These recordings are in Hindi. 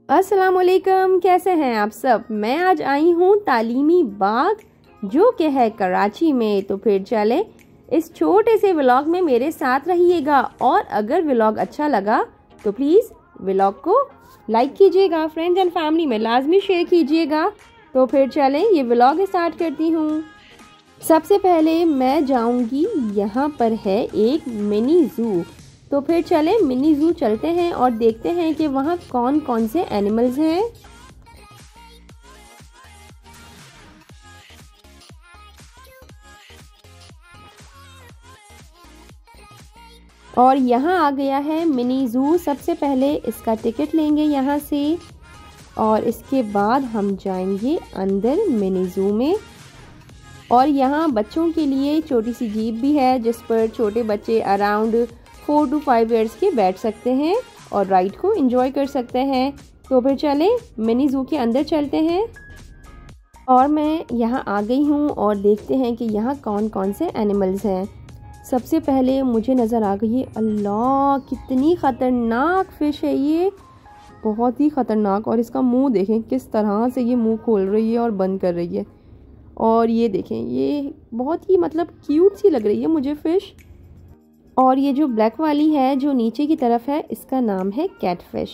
अस्सलाम वालेकुम, कैसे हैं आप सब। मैं आज आई हूँ तालीमी बाग जो कि है कराची में। तो फिर चले इस छोटे से व्लॉग में मेरे साथ रहिएगा और अगर व्लॉग अच्छा लगा तो प्लीज़ व्लॉग को लाइक कीजिएगा, फ्रेंड्स एंड फैमिली में लाजमी शेयर कीजिएगा। तो फिर चलें ये व्लॉग स्टार्ट करती हूँ। सबसे पहले मैं जाऊँगी, यहाँ पर है एक मिनी ज़ू। तो फिर चलें मिनी ज़ू चलते हैं और देखते हैं कि वहाँ कौन कौन से एनिमल्स हैं। और यहाँ आ गया है मिनी ज़ू। सबसे पहले इसका टिकट लेंगे यहाँ से और इसके बाद हम जाएंगे अंदर मिनी ज़ू में। और यहाँ बच्चों के लिए छोटी सी जीप भी है जिस पर छोटे बच्चे अराउंड 4 to 5 ईयर्स के बैठ सकते हैं और राइड को एंजॉय कर सकते हैं। तो फिर चलें मिनी ज़ू के अंदर चलते हैं। और मैं यहाँ आ गई हूँ और देखते हैं कि यहाँ कौन कौन से एनिमल्स हैं। सबसे पहले मुझे नज़र आ गई है, अल्लाह कितनी ख़तरनाक फ़िश है ये, बहुत ही ख़तरनाक। और इसका मुंह देखें किस तरह से ये मुंह खोल रही है और बंद कर रही है। और ये देखें, ये बहुत ही मतलब क्यूट सी लग रही है मुझे फ़िश। और ये जो ब्लैक वाली है जो नीचे की तरफ है, इसका नाम है कैटफिश।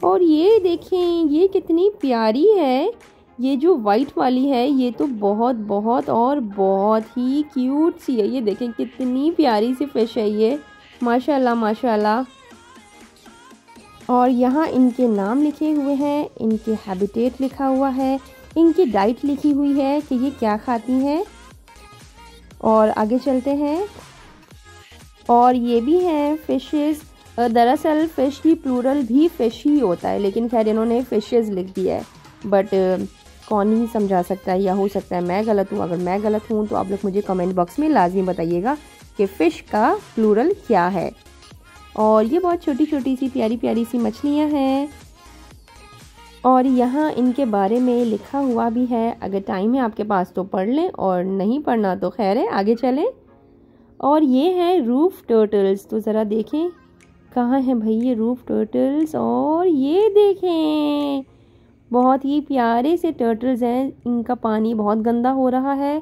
और ये देखें ये कितनी प्यारी है। ये जो वाइट वाली है ये तो बहुत बहुत और बहुत ही क्यूट सी है। ये देखें कितनी प्यारी सी फ़िश है ये, माशाल्लाह माशाल्लाह। और यहाँ इनके नाम लिखे हुए हैं, इनके हैबिटेट लिखा हुआ है, इनकी डाइट लिखी हुई है कि ये क्या खाती हैं। और आगे चलते हैं। और ये भी हैं फ़िशेस। दरअसल फ़िश की प्लूरल भी फ़िश ही होता है, लेकिन खैर इन्होंने फ़िशेस लिख दिया है। बट कौन ही समझा सकता है, या हो सकता है मैं गलत हूँ। अगर मैं गलत हूँ तो आप लोग मुझे कमेंट बॉक्स में लाजमी बताइएगा कि फ़िश का प्लूरल क्या है। और ये बहुत छोटी छोटी सी प्यारी प्यारी सी मछलियाँ हैं। और यहाँ इनके बारे में लिखा हुआ भी है, अगर टाइम है आपके पास तो पढ़ लें और नहीं पढ़ना तो खैर है, आगे चलें। और ये हैं रूफ टर्टल्स। तो ज़रा देखें कहाँ हैं भाई ये रूफ टर्टल्स। और ये देखें बहुत ही प्यारे से टर्टल्स हैं, इनका पानी बहुत गंदा हो रहा है।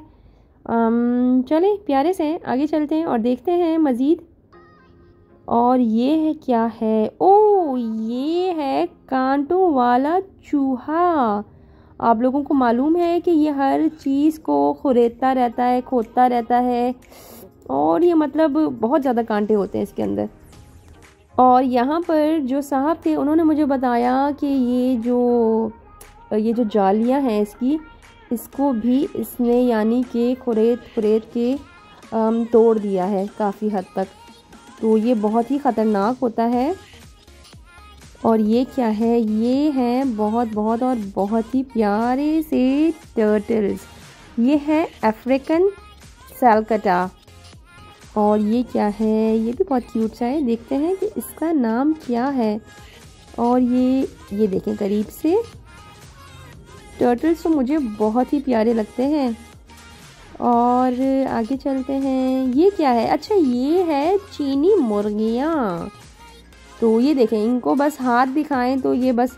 चलें प्यारे से आगे चलते हैं और देखते हैं मज़ीद। और ये है क्या है, ओ ये है कांटों वाला चूहा। आप लोगों को मालूम है कि ये हर चीज़ को खुरेदता रहता है, खोदता रहता है और ये मतलब बहुत ज़्यादा कांटे होते हैं इसके अंदर। और यहाँ पर जो साहब थे उन्होंने मुझे बताया कि ये जो जालियाँ हैं इसको भी इसने यानी कि खुरेद के तोड़ दिया है काफ़ी हद तक। तो ये बहुत ही ख़तरनाक होता है। और ये क्या है, ये हैं बहुत बहुत और बहुत ही प्यारे से टर्टल्स। ये है अफ्रीकन सैलकटा। और ये क्या है, ये भी बहुत क्यूट सा है, देखते हैं कि इसका नाम क्या है। और ये देखें करीब से, टर्टल्स तो मुझे बहुत ही प्यारे लगते हैं। और आगे चलते हैं। ये क्या है, अच्छा ये है चीनी मुर्गियाँ। तो ये देखें, इनको बस हाथ दिखाएं तो ये बस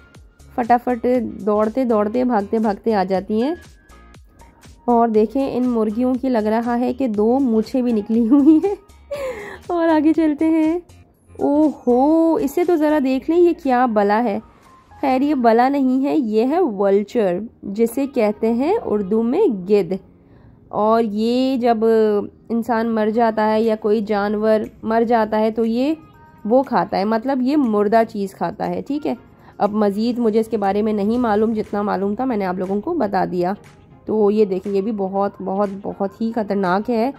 फटाफट दौड़ते दौड़ते भागते भागते आ जाती हैं। और देखें इन मुर्गियों की लग रहा है कि 2 मूछें भी निकली हुई हैं। और आगे चलते हैं। ओहो, इसे तो ज़रा देख लें ये क्या बला है। खैर ये बला नहीं है, ये है वल्चर जिसे कहते हैं उर्दू में गिद्ध। और ये जब इंसान मर जाता है या कोई जानवर मर जाता है तो ये वो खाता है, मतलब ये मुर्दा चीज़ खाता है। ठीक है, अब मज़ीद मुझे इसके बारे में नहीं मालूम, जितना मालूम था मैंने आप लोगों को बता दिया। तो ये देखिए ये भी बहुत बहुत बहुत ही ख़तरनाक है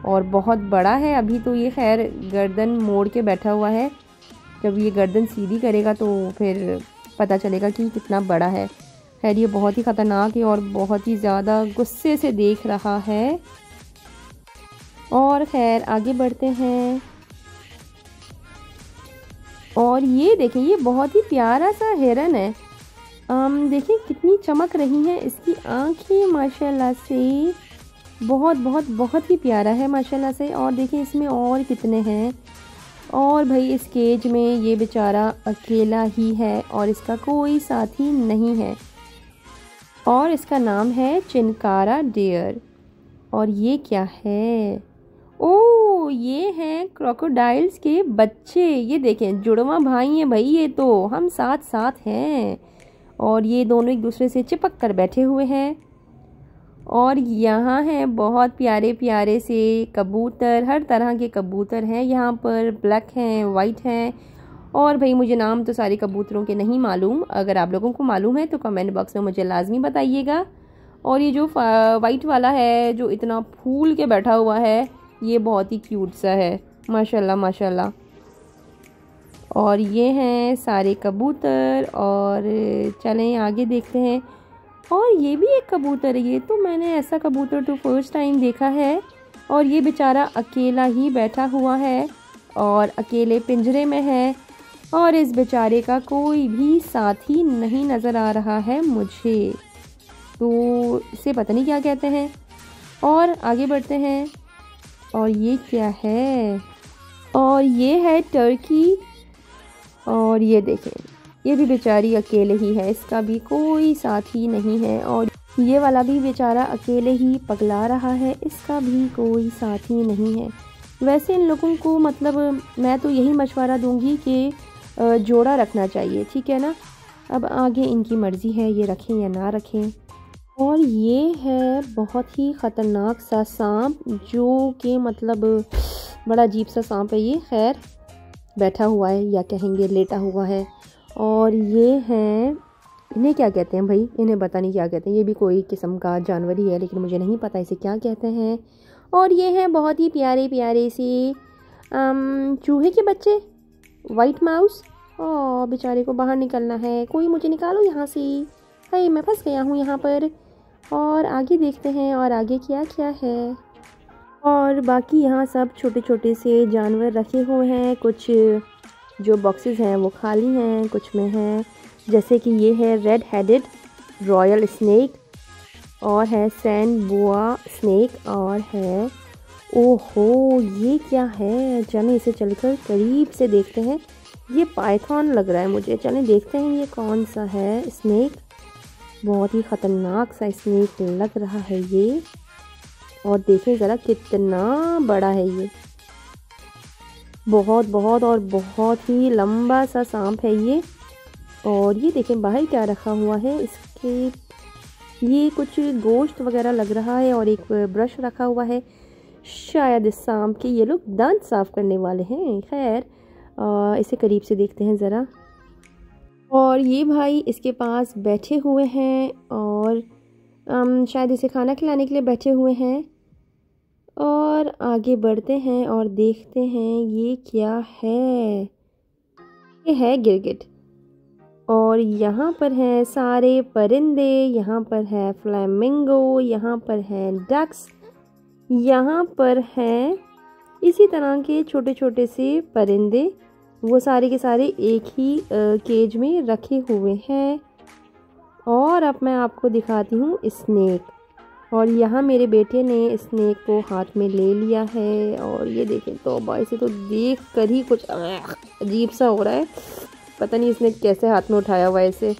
और बहुत बड़ा है। अभी तो ये खैर गर्दन मोड़ के बैठा हुआ है, जब ये गर्दन सीधी करेगा तो फिर पता चलेगा कि कितना बड़ा है। खैर ये बहुत ही ख़तरनाक है और बहुत ही ज़्यादा गुस्से से देख रहा है। और खैर आगे बढ़ते हैं। और ये देखें ये बहुत ही प्यारा सा हिरन है। देखें कितनी चमक रही हैं इसकी आँखें माशाल्लाह से, बहुत बहुत बहुत ही प्यारा है माशाल्लाह से। और देखें इसमें और कितने हैं। और भाई इस केज में ये बेचारा अकेला ही है और इसका कोई साथी नहीं है। और इसका नाम है चिनकारा डियर। और ये क्या है? ओ, ये हैं क्रोकोडाइल्स के बच्चे। ये देखें, जुड़वा भाई हैं भाई, ये तो हम साथ साथ हैं। और ये दोनों एक दूसरे से चिपक कर बैठे हुए हैं। और यहाँ हैं बहुत प्यारे प्यारे से कबूतर, हर तरह के कबूतर हैं यहाँ पर, ब्लैक हैं, वाइट हैं। और भाई मुझे नाम तो सारे कबूतरों के नहीं मालूम, अगर आप लोगों को मालूम है तो कमेंट बॉक्स में मुझे लाजमी बताइएगा। और ये जो वाइट वाला है जो इतना फूल के बैठा हुआ है, ये बहुत ही क्यूट सा है, माशाल्लाह माशाल्लाह। और ये हैं सारे कबूतर। और चलें आगे देखते हैं। और ये भी एक कबूतर है, ये तो मैंने ऐसा कबूतर तो फर्स्ट टाइम देखा है। और ये बेचारा अकेला ही बैठा हुआ है और अकेले पिंजरे में है। और इस बेचारे का कोई भी साथी नहीं नज़र आ रहा है मुझे, तो इसे पता नहीं क्या कहते हैं। और आगे बढ़ते हैं। और ये क्या है? और ये है टर्की। और ये देखें, ये भी बेचारी अकेले ही है, इसका भी कोई साथी नहीं है। और ये वाला भी बेचारा अकेले ही पगला रहा है, इसका भी कोई साथी नहीं है। वैसे इन लोगों को मतलब मैं तो यही मशवरा दूंगी कि जोड़ा रखना चाहिए, ठीक है ना। अब आगे इनकी मर्ज़ी है, ये रखें या ना रखें। और ये है बहुत ही ख़तरनाक सा सांप, जो कि मतलब बड़ा अजीब सा सांप है ये। खैर बैठा हुआ है या कहेंगे लेटा हुआ है। और ये हैं, इन्हें क्या कहते हैं भाई, इन्हें पता नहीं क्या कहते हैं। ये भी कोई किस्म का जानवर ही है, लेकिन मुझे नहीं पता इसे क्या कहते हैं। और ये हैं बहुत ही प्यारे प्यारे से चूहे के बच्चे, वाइट माउस। और बेचारे को बाहर निकलना है, कोई मुझे निकालो यहाँ से, हाय मैं फंस गया हूँ यहाँ पर। और आगे देखते हैं और आगे क्या क्या है। और बाकी यहाँ सब छोटे छोटे से जानवर रखे हुए हैं, कुछ जो बॉक्सेस हैं वो खाली हैं, कुछ में हैं। जैसे कि ये है रेड हेडेड रॉयल स्नेक, और है सैंड बोआ स्नेक, और है, ओहो ये क्या है, चलें इसे चलकर करीब से देखते हैं। ये पाइथन लग रहा है मुझे, चलें देखते हैं ये कौन सा है स्नेक। बहुत ही ख़तरनाक सा स्नेक लग रहा है ये। और देखें ज़रा कितना बड़ा है ये, बहुत बहुत और बहुत ही लंबा सा सांप है ये। और ये देखें बाहर क्या रखा हुआ है इसके, ये कुछ गोश्त वगैरह लग रहा है। और एक ब्रश रखा हुआ है, शायद इस सांप के ये लोग दांत साफ़ करने वाले हैं। खैर इसे करीब से देखते हैं ज़रा। और ये भाई इसके पास बैठे हुए हैं और शायद इसे खाना खिलाने के लिए बैठे हुए हैं। और आगे बढ़ते हैं और देखते हैं ये क्या है। ये है गिरगिट। और यहाँ पर हैं सारे परिंदे, यहाँ पर है फ्लैमिंगो, यहाँ पर है डक्स, यहाँ पर हैं इसी तरह के छोटे छोटे से परिंदे। वो सारे के सारे एक ही केज में रखे हुए हैं। और अब मैं आपको दिखाती हूँ स्नेक। और यहाँ मेरे बेटे ने स्नेक को हाथ में ले लिया है। और ये देखें, तो इसे तो देख कर ही कुछ अजीब सा हो रहा है, पता नहीं इसने कैसे हाथ में उठाया हुआ है इसे।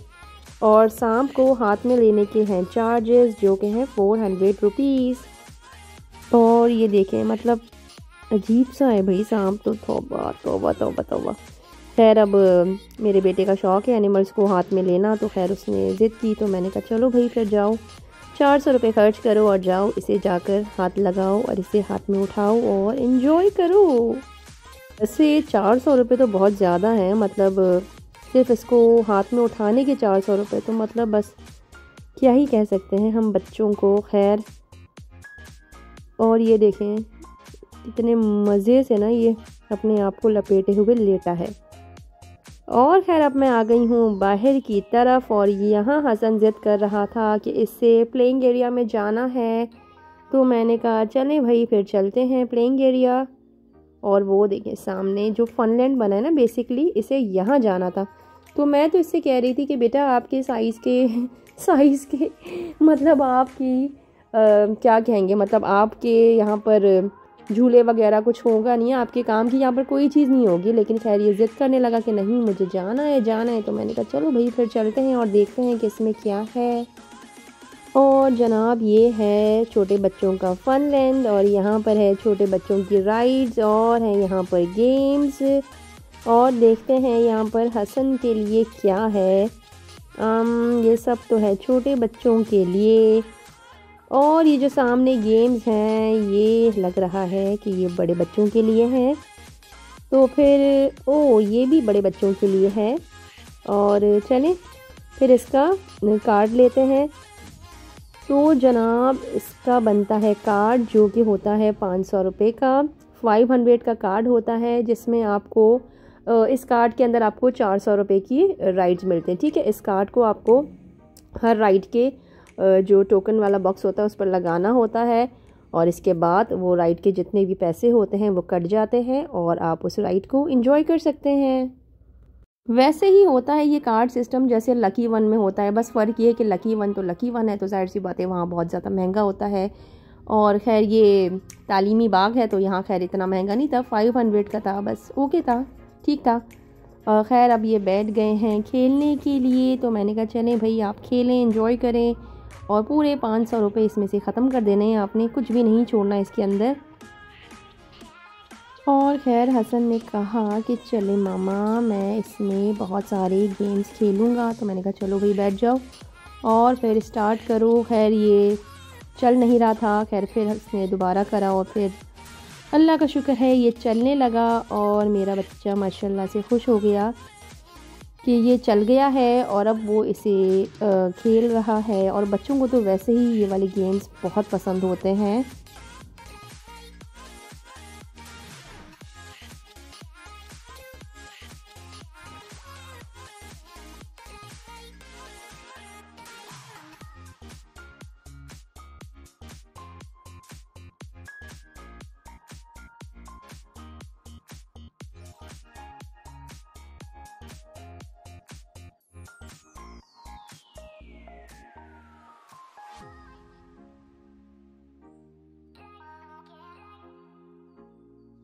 और सांप को हाथ में लेने के हैं चार्जेस, जो कि हैं 400 रुपीज़। और ये देखें मतलब अजीब सा है भाई सांप तो, तौबा तौबा तौबा तौबा। खैर अब मेरे बेटे का शौक़ है एनिमल्स को हाथ में लेना, तो खैर उसने ज़िद की, तो मैंने कहा चलो भाई फिर जाओ 400 रुपये खर्च करो और जाओ इसे जाकर हाथ लगाओ और इसे हाथ में उठाओ और इन्जॉय करो। वैसे 400 रुपये तो बहुत ज़्यादा है, मतलब सिर्फ इसको हाथ में उठाने के 400 रुपये, तो मतलब बस क्या ही कह सकते हैं हम बच्चों को। खैर और ये देखें इतने मज़े से ना ये अपने आप को लपेटे हुए लेटा है। और खैर अब मैं आ गई हूँ बाहर की तरफ। और यहाँ हसन ज़िद कर रहा था कि इससे प्लेइंग एरिया में जाना है, तो मैंने कहा चलें भाई फिर चलते हैं प्लेइंग एरिया। और वो देखें सामने जो फनलैंड बना है ना, बेसिकली इसे यहाँ जाना था। तो मैं तो इससे कह रही थी कि बेटा आपके साइज़ के मतलब आपकी क्या कहेंगे, मतलब आपके यहाँ पर झूले वगैरह कुछ होगा नहीं, आपके काम की यहाँ पर कोई चीज़ नहीं होगी। लेकिन खैर ये ज़िद करने लगा कि नहीं मुझे जाना है। तो मैंने कहा चलो भाई फिर चलते हैं और देखते हैं कि इसमें क्या है। और जनाब ये है छोटे बच्चों का फन लैंड, और यहाँ पर है छोटे बच्चों की राइड्स, और है यहाँ पर गेम्स। और देखते हैं यहाँ पर हसन के लिए क्या है। ये सब तो है छोटे बच्चों के लिए। और ये जो सामने गेम्स हैं ये लग रहा है कि ये बड़े बच्चों के लिए हैं। तो फिर ये भी बड़े बच्चों के लिए है। और चलें फिर इसका कार्ड लेते हैं। तो जनाब इसका बनता है कार्ड जो कि होता है 500 रुपये का। 500 का कार्ड होता है जिसमें आपको इस कार्ड के अंदर आपको 400 रुपये की राइड्स मिलते हैं। ठीक है, इस कार्ड को आपको हर राइड के जो टोकन वाला बॉक्स होता है उस पर लगाना होता है, और इसके बाद वो राइड के जितने भी पैसे होते हैं वो कट जाते हैं और आप उस राइड को एंजॉय कर सकते हैं। वैसे ही होता है ये कार्ड सिस्टम जैसे लकी वन में होता है, बस फ़र्क ये है कि लकी वन तो लकी वन है तो जाहिर सी बात है वहाँ बहुत ज़्यादा महंगा होता है। और खैर ये तालीमी बाग है तो यहाँ खैर इतना महंगा नहीं था, 500 का था, बस ओके था, ठीक था। खैर अब ये बैठ गए हैं खेलने के लिए, तो मैंने कहा चलें भाई आप खेलें, एंजॉय करें, और पूरे 500 रुपये इसमें से ख़त्म कर देने हैं आपने, कुछ भी नहीं छोड़ना इसके अंदर। और खैर हसन ने कहा कि चले मामा मैं इसमें बहुत सारे गेम्स खेलूँगा, तो मैंने कहा चलो भाई बैठ जाओ और फिर स्टार्ट करो। खैर ये चल नहीं रहा था, खैर फिर उसने दोबारा करा और फिर अल्लाह का शुक्र है ये चलने लगा, और मेरा बच्चा माशाल्लाह से खुश हो गया कि ये चल गया है और अब वो इसे खेल रहा है। और बच्चों को तो वैसे ही ये वाले गेम्स बहुत पसंद होते हैं।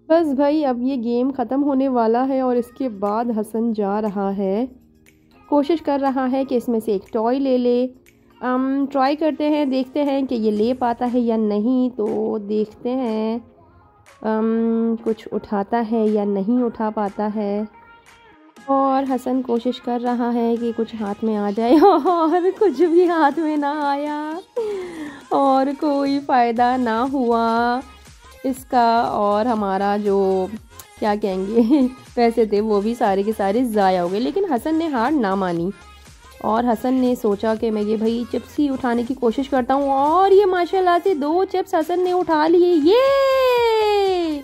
बस भाई अब ये गेम ख़त्म होने वाला है और इसके बाद हसन जा रहा है, कोशिश कर रहा है कि इसमें से एक टॉय ले ले। ट्राई करते हैं, देखते हैं कि ये ले पाता है या नहीं। तो देखते हैं कुछ उठाता है या नहीं उठा पाता है। और हसन कोशिश कर रहा है कि कुछ हाथ में आ जाए और कुछ भी हाथ में ना आया और कोई फ़ायदा ना हुआ इसका, और हमारा जो क्या कहेंगे पैसे थे वो भी सारे के सारे ज़ाया हो गए। लेकिन हसन ने हार ना मानी और हसन ने सोचा कि मैं ये भाई चिप्स ही उठाने की कोशिश करता हूँ, और ये माशाल्लाह से 2 चिप्स हसन ने उठा लिए ये,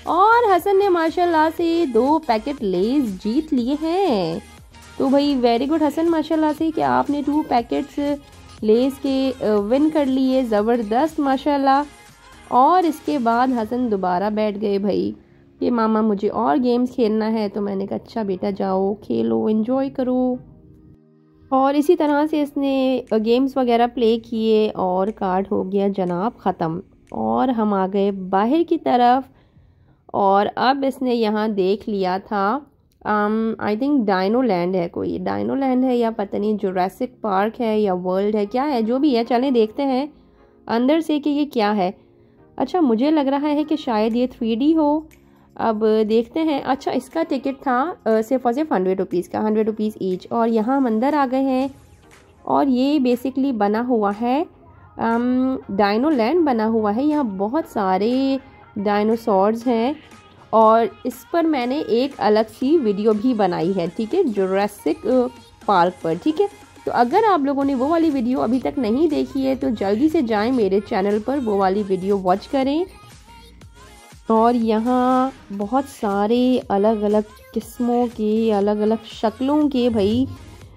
और हसन ने माशाल्लाह से 2 पैकेट लेज़ जीत लिए हैं। तो भाई वेरी गुड हसन माशाल्लाह से कि आपने 2 पैकेट्स लेज़ के विन कर लिए, ज़बरदस्त माशाल्लाह। और इसके बाद हसन दोबारा बैठ गए भाई कि मामा मुझे और गेम्स खेलना है। तो मैंने कहा अच्छा बेटा जाओ खेलो, एंजॉय करो। और इसी तरह से इसने गेम्स वगैरह प्ले किए और कार्ड हो गया जनाब ख़त्म, और हम आ गए बाहर की तरफ। और अब इसने यहाँ देख लिया था आई थिंक डायनो लैंड है, कोई डायनो लैंड है या पता नहीं जुरासिक पार्क है या वर्ल्ड है, क्या है जो भी है, चलें देखते हैं अंदर से कि ये क्या है। अच्छा मुझे लग रहा है कि शायद ये 3D हो, अब देखते हैं। अच्छा इसका टिकट था सिर्फ और सिर्फ 100 रुपीज़ का, 100 रुपीज़ ईच। और यहाँ हम अंदर आ गए हैं और ये बेसिकली बना हुआ है डायनो लैंड बना हुआ है। यहाँ बहुत सारे डायनासोर्स हैं और इस पर मैंने एक अलग सी वीडियो भी बनाई है, ठीक है, जुरासिक पार्क पर, ठीक है। तो अगर आप लोगों ने वो वाली वीडियो अभी तक नहीं देखी है तो जल्दी से जाएं मेरे चैनल पर, वो वाली वीडियो वॉच करें। और यहाँ बहुत सारे अलग अलग किस्मों के, अलग अलग शक्लों के भाई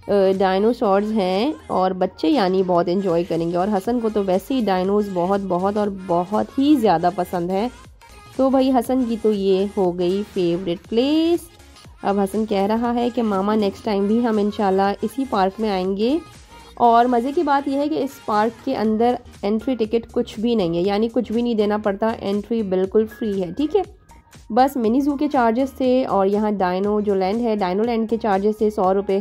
डायनासोर्स हैं, और बच्चे यानी बहुत एंजॉय करेंगे। और हसन को तो वैसे ही डायनोस बहुत बहुत और बहुत ही ज़्यादा पसंद है। तो भाई हसन की तो ये हो गई फेवरेट प्लेस। अब हसन कह रहा है कि मामा नेक्स्ट टाइम भी हम इंशाल्लाह इसी पार्क में आएंगे और मज़े की बात यह है कि इस पार्क के अंदर एंट्री टिकट कुछ भी नहीं है, यानी कुछ भी नहीं देना पड़ता, एंट्री बिल्कुल फ्री है, ठीक है। बस मिनी ज़ू के चार्जेस थे और यहाँ डायनो जो लैंड है, डायनो लैंड के चार्जेस थे 100 रुपये।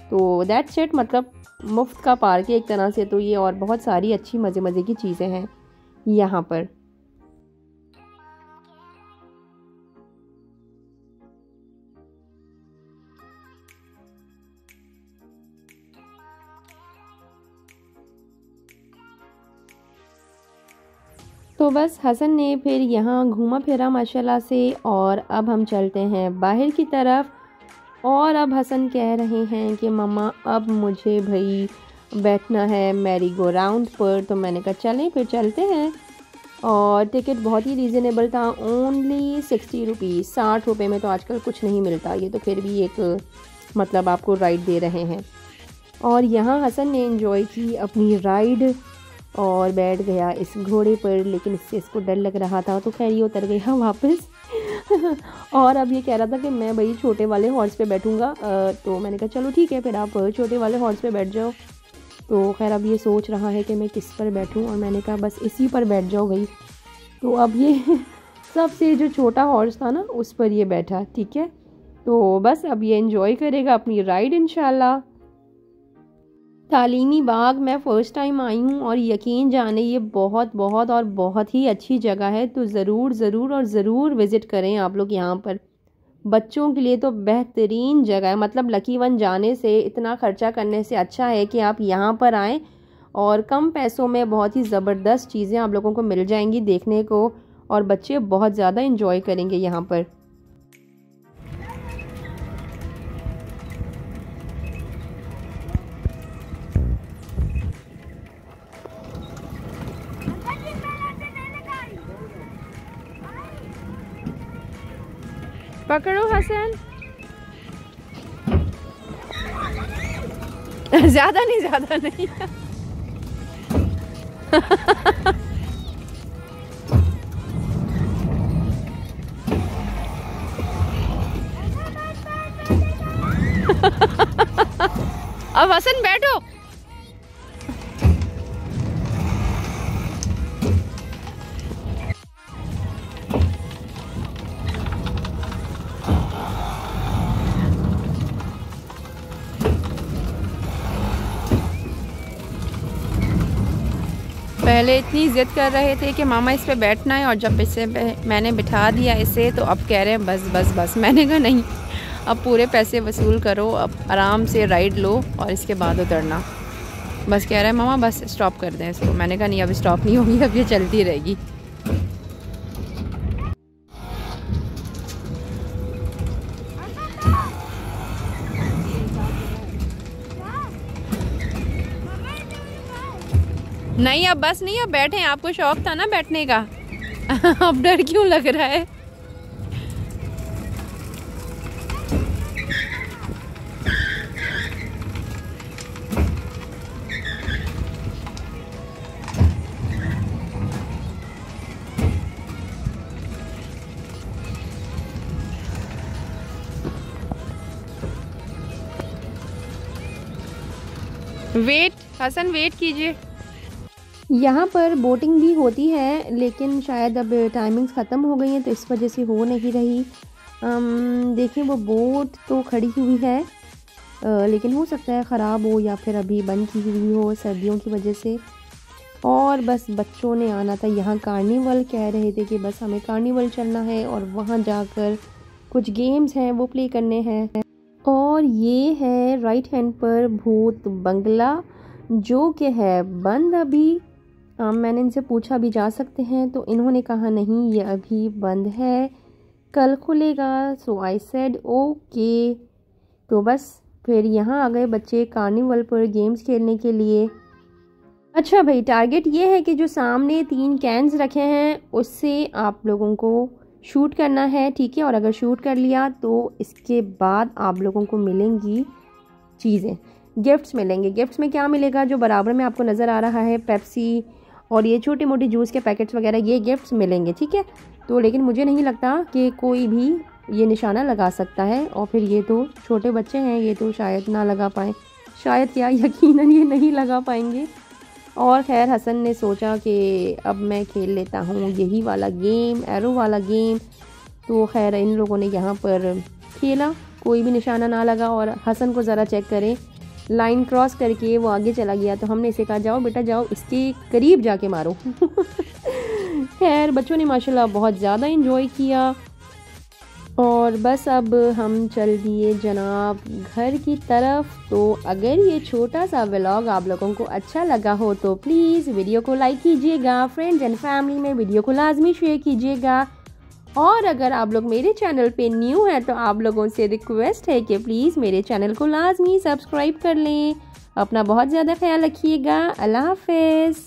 तो दैट्स इट, मतलब मुफ्त का पार्क है एक तरह से तो ये, और बहुत सारी अच्छी मज़े की चीज़ें हैं यहाँ पर। तो बस हसन ने फिर यहाँ घूमा फिरा माशाल्लाह से, और अब हम चलते हैं बाहर की तरफ। और अब हसन कह रहे हैं कि मम्मा अब मुझे भाई बैठना है मैरी गो राउंड पर। तो मैंने कहा चलें फिर चलते हैं। और टिकट बहुत ही रीज़नेबल था, ओनली 60 रुपीज़, 60 रुपये में तो आजकल कुछ नहीं मिलता। ये तो फिर भी एक मतलब आपको राइड दे रहे हैं। और यहाँ हसन ने एंजॉय की अपनी राइड और बैठ गया इस घोड़े पर, लेकिन इससे इसको डर लग रहा था तो खैर ये उतर गया वापस। और अब ये कह रहा था कि मैं भाई छोटे वाले हॉर्स पे बैठूंगा। तो मैंने कहा चलो ठीक है फिर आप छोटे वाले हॉर्स पे बैठ जाओ। तो खैर अब ये सोच रहा है कि मैं किस पर बैठूं, और मैंने कहा बस इसी पर बैठ जाओ भाई। तो अब ये सबसे जो छोटा हॉर्स था ना उस पर ये बैठा, ठीक है। तो बस अब ये एंजॉय करेगा अपनी राइड इंशाल्लाह। तालीमी बाग मैं फ़र्स्ट टाइम आई हूँ और यकीन जाने ये बहुत बहुत और बहुत ही अच्छी जगह है। तो ज़रूर विज़िट करें आप लोग यहाँ पर। बच्चों के लिए तो बेहतरीन जगह है, मतलब लकी वन जाने से, इतना ख़र्चा करने से अच्छा है कि आप यहाँ पर आएँ और कम पैसों में बहुत ही ज़बरदस्त चीज़ें आप लोगों को मिल जाएंगी देखने को, और बच्चे बहुत ज़्यादा इंजॉय करेंगे यहाँ पर। पकड़ो हसन। ज़्यादा नहीं अब हसन बैठो। पहले इतनी ज़िद कर रहे थे कि मामा इस पे बैठना है, और जब इसे मैंने बिठा दिया इसे तो अब कह रहे हैं बस। मैंने कहा नहीं, अब पूरे पैसे वसूल करो, अब आराम से राइड लो और इसके बाद उतरना। बस कह रहे हैं मामा बस स्टॉप कर दें इसको। मैंने कहा नहीं, अब स्टॉप नहीं होगी, अब ये चलती रहेगी। नहीं अब बस नहीं, अब बैठे। आपको शौक था ना बैठने का। अब डर क्यों लग रहा है? वेट हसन, वेट कीजिए। यहाँ पर बोटिंग भी होती है, लेकिन शायद अब टाइमिंग्स ख़त्म हो गई हैं तो इस वजह से हो नहीं रही। देखिए वो बोट तो खड़ी हुई है, लेकिन हो सकता है ख़राब हो या फिर अभी बंद की हुई हो सर्दियों की वजह से। और बस बच्चों ने आना था यहाँ कार्निवल, कह रहे थे कि बस हमें कार्निवल चलना है और वहाँ जाकर कुछ गेम्स हैं वो प्ले करने हैं। और ये है राइट हैंड पर भूत बंगला, जो कि है बंद अभी। मैंने इनसे पूछा भी जा सकते हैं, तो इन्होंने कहा नहीं ये अभी बंद है, कल खुलेगा। सो आई सेड ओके। तो बस फिर यहाँ आ गए बच्चे कार्निवल पर गेम्स खेलने के लिए। अच्छा भाई, टारगेट ये है कि जो सामने 3 कैंस रखे हैं उससे आप लोगों को शूट करना है, ठीक है। और अगर शूट कर लिया तो इसके बाद आप लोगों को मिलेंगी चीज़ें, गिफ्ट्स मिलेंगे। गिफ्ट्स में क्या मिलेगा, जो बराबर में आपको नज़र आ रहा है पेप्सी और ये छोटे मोटे जूस के पैकेट्स वगैरह, ये गिफ्ट्स मिलेंगे, ठीक है। तो लेकिन मुझे नहीं लगता कि कोई भी ये निशाना लगा सकता है, और फिर ये तो छोटे बच्चे हैं, ये तो शायद ना लगा पाएँ। शायद क्या यकीनन ये नहीं लगा पाएंगे। और खैर हसन ने सोचा कि अब मैं खेल लेता हूँ यही वाला गेम, एरो वाला गेम। तो खैर इन लोगों ने यहाँ पर खेला, कोई भी निशाना ना लगा। और हसन को ज़रा चेक करें, लाइन क्रॉस करके वो आगे चला गया। तो हमने इसे कहा जाओ बेटा जाओ, इसके करीब जाके मारो। खैर बच्चों ने माशाल्लाह बहुत ज़्यादा इन्जॉय किया। और बस अब हम चल दिए जनाब घर की तरफ। तो अगर ये छोटा सा व्लॉग आप लोगों को अच्छा लगा हो तो प्लीज़ वीडियो को लाइक कीजिएगा, फ्रेंड्स एंड फैमिली में वीडियो को लाजमी शेयर कीजिएगा। और अगर आप लोग मेरे चैनल पे न्यू हैं तो आप लोगों से रिक्वेस्ट है कि प्लीज़ मेरे चैनल को लाजमी सब्सक्राइब कर लें। अपना बहुत ज़्यादा ख्याल रखिएगा। अल्लाह हाफ़िज़।